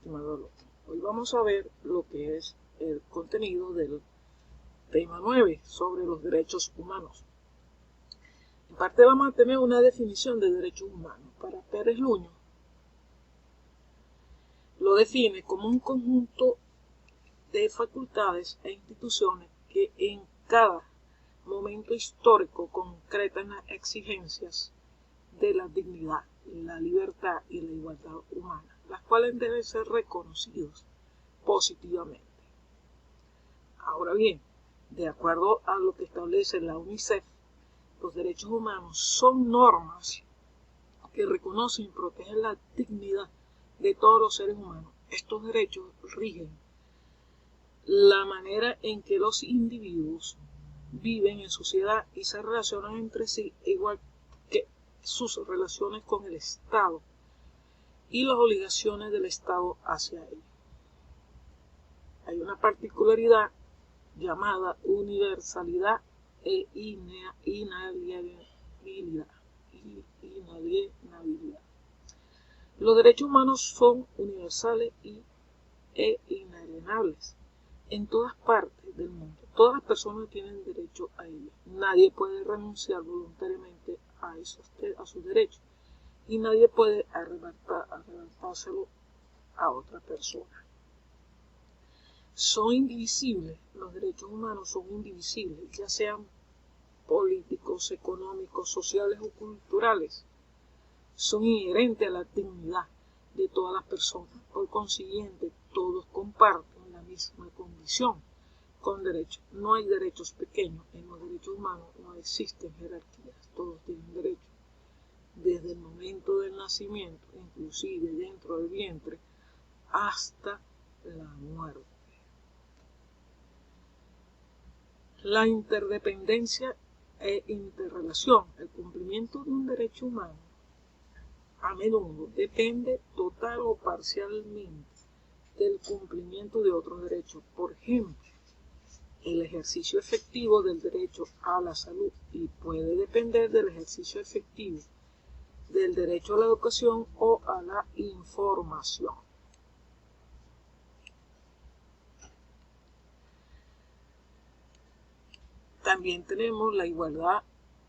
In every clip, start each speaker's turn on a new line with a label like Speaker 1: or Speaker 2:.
Speaker 1: estimado alumno. Hoy vamos a ver lo que es el contenido del tema 9 sobre los derechos humanos. En parte vamos a tener una definición de derechos humanos. Para Pérez Luño lo define como un conjunto de facultades e instituciones que en cada momento histórico concretan las exigencias de la dignidad, la libertad y la igualdad humana, las cuales deben ser reconocidos positivamente. Ahora bien, de acuerdo a lo que establece la UNICEF, los derechos humanos son normas que reconocen y protegen la dignidad de todos los seres humanos. Estos derechos rigen la manera en que los individuos viven en sociedad y se relacionan entre sí, igual que sus relaciones con el Estado y las obligaciones del Estado hacia ellos. Hay una particularidad llamada universalidad e inalienabilidad. Los derechos humanos son universales e inalienables en todas partes del mundo. Todas las personas tienen derecho a ellos. Nadie puede renunciar voluntariamente a sus derechos y nadie puede arrebatárselo a otra persona. Son indivisibles, los derechos humanos son indivisibles, ya sean políticos, económicos, sociales o culturales. Son inherentes a la dignidad de todas las personas. Por consiguiente, todos comparten la misma condición con derechos. No hay derechos pequeños. En los derechos humanos no existen jerarquías. Todos tienen derechos. Desde el momento del nacimiento, inclusive dentro del vientre, hasta la muerte. La interdependencia e interrelación, el cumplimiento de un derecho humano, a menudo depende total o parcialmente del cumplimiento de otros derechos. Por ejemplo, el ejercicio efectivo del derecho a la salud y puede depender del ejercicio efectivo del derecho a la educación o a la información. También tenemos la igualdad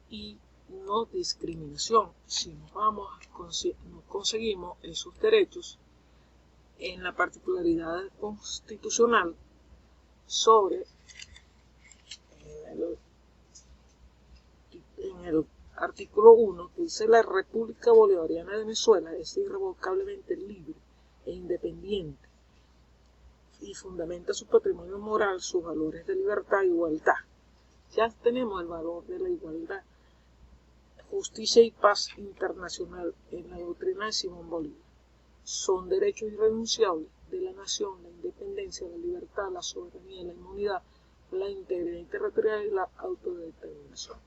Speaker 1: y no discriminación. Si nos conseguimos esos derechos en la particularidad constitucional sobre en el artículo 1 que dice: la República Bolivariana de Venezuela es irrevocablemente libre e independiente y fundamenta su patrimonio moral, sus valores de libertad e igualdad. Ya tenemos el valor de la igualdad, justicia y paz internacional en la doctrina de Simón Bolívar. Son derechos irrenunciables de la nación: la independencia, la libertad, la soberanía, la inmunidad, la integridad territorial y la autodeterminación.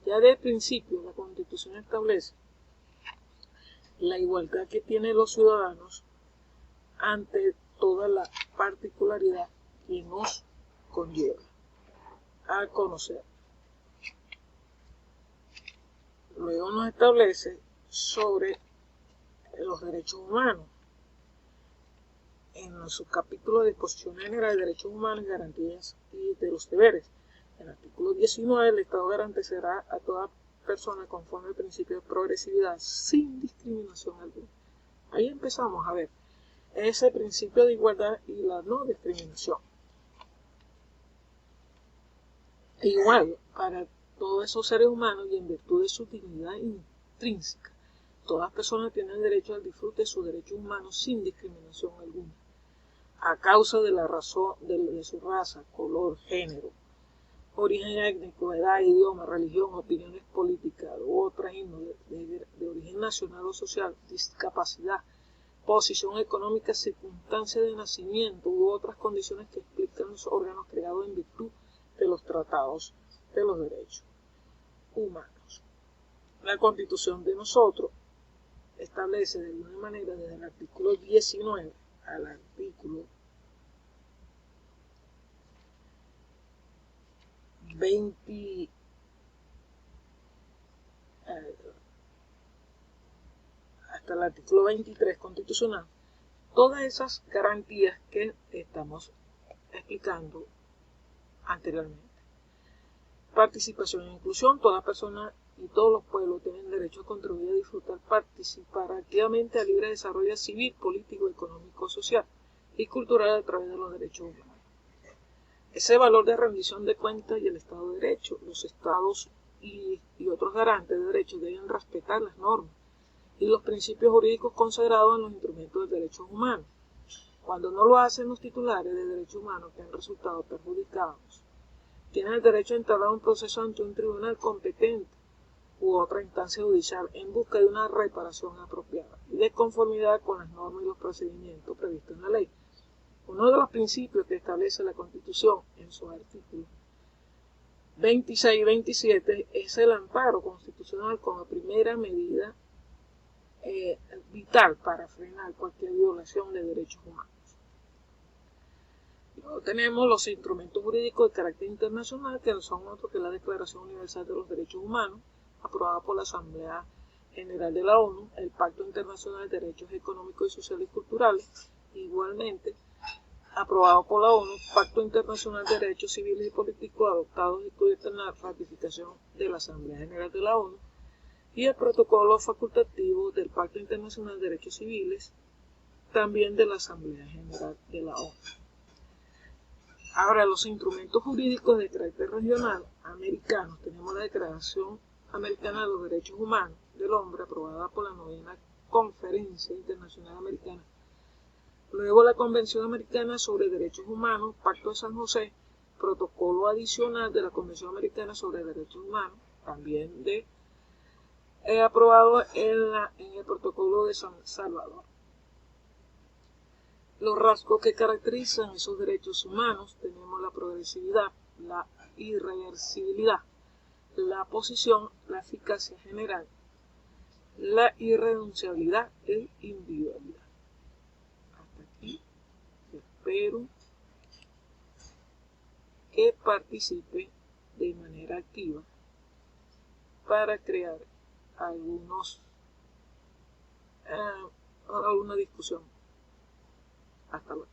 Speaker 1: Ya de principio la Constitución establece la igualdad que tienen los ciudadanos ante toda la particularidad que nos conlleva a conocer. Luego nos establece sobre los derechos humanos en su capítulo de disposiciones generales de derechos humanos y garantías y de los deberes. En el artículo 19, el Estado garantizará a toda persona conforme al principio de progresividad sin discriminación alguna. Ahí empezamos a ver ese principio de igualdad y la no discriminación. Igual para todos esos seres humanos y en virtud de su dignidad intrínseca, todas las personas tienen derecho al disfrute de sus derechos humanos sin discriminación alguna, a causa de la razón de su raza, color, género, origen étnico, edad, idioma, religión, opiniones políticas u otras índoles de origen nacional o social, discapacidad, posición económica, circunstancia de nacimiento u otras condiciones que explican los órganos creados en virtud de los tratados de los derechos humanos. La Constitución de nosotros establece de alguna manera desde el artículo 19 al artículo 20 hasta el artículo 23 constitucional Todas esas garantías que estamos explicando anteriormente. Participación e inclusión. Todas las personas y todos los pueblos tienen derecho a contribuir, a disfrutar, participar activamente al libre desarrollo civil, político, económico, social y cultural a través de los derechos humanos. Ese valor de rendición de cuentas y el Estado de Derecho, los estados y otros garantes de derechos deben respetar las normas y los principios jurídicos consagrados en los instrumentos de derechos humanos. Cuando no lo hacen, los titulares de derechos humanos que han resultado perjudicados tienen el derecho a entrar a un proceso ante un tribunal competente u otra instancia judicial en busca de una reparación apropiada y de conformidad con las normas y los procedimientos previstos en la ley. Uno de los principios que establece la Constitución en sus artículos 26 y 27 es el amparo constitucional como primera medida vital para frenar cualquier violación de derechos humanos. Luego tenemos los instrumentos jurídicos de carácter internacional, que no son otros que la Declaración Universal de los Derechos Humanos, aprobada por la Asamblea General de la ONU, el Pacto Internacional de Derechos Económicos y Sociales y Culturales, igualmente aprobado por la ONU, Pacto Internacional de Derechos Civiles y Políticos, adoptados y cuyos en la ratificación de la Asamblea General de la ONU, y el protocolo facultativo del Pacto Internacional de Derechos Civiles, también de la Asamblea General de la ONU. Ahora, los instrumentos jurídicos de carácter regional americanos, tenemos la Declaración Americana de los Derechos Humanos del Hombre, aprobada por la 9ª Conferencia Internacional Americana. Luego la Convención Americana sobre Derechos Humanos, Pacto de San José, protocolo adicional de la Convención Americana sobre Derechos Humanos, también aprobado en el protocolo de San Salvador. Los rasgos que caracterizan esos derechos humanos: tenemos la progresividad, la irreversibilidad, la posición, la eficacia general, la irrenunciabilidad e individualidad. Hasta aquí. Espero que participe de manera activa para crear alguna discusión. Hasta luego.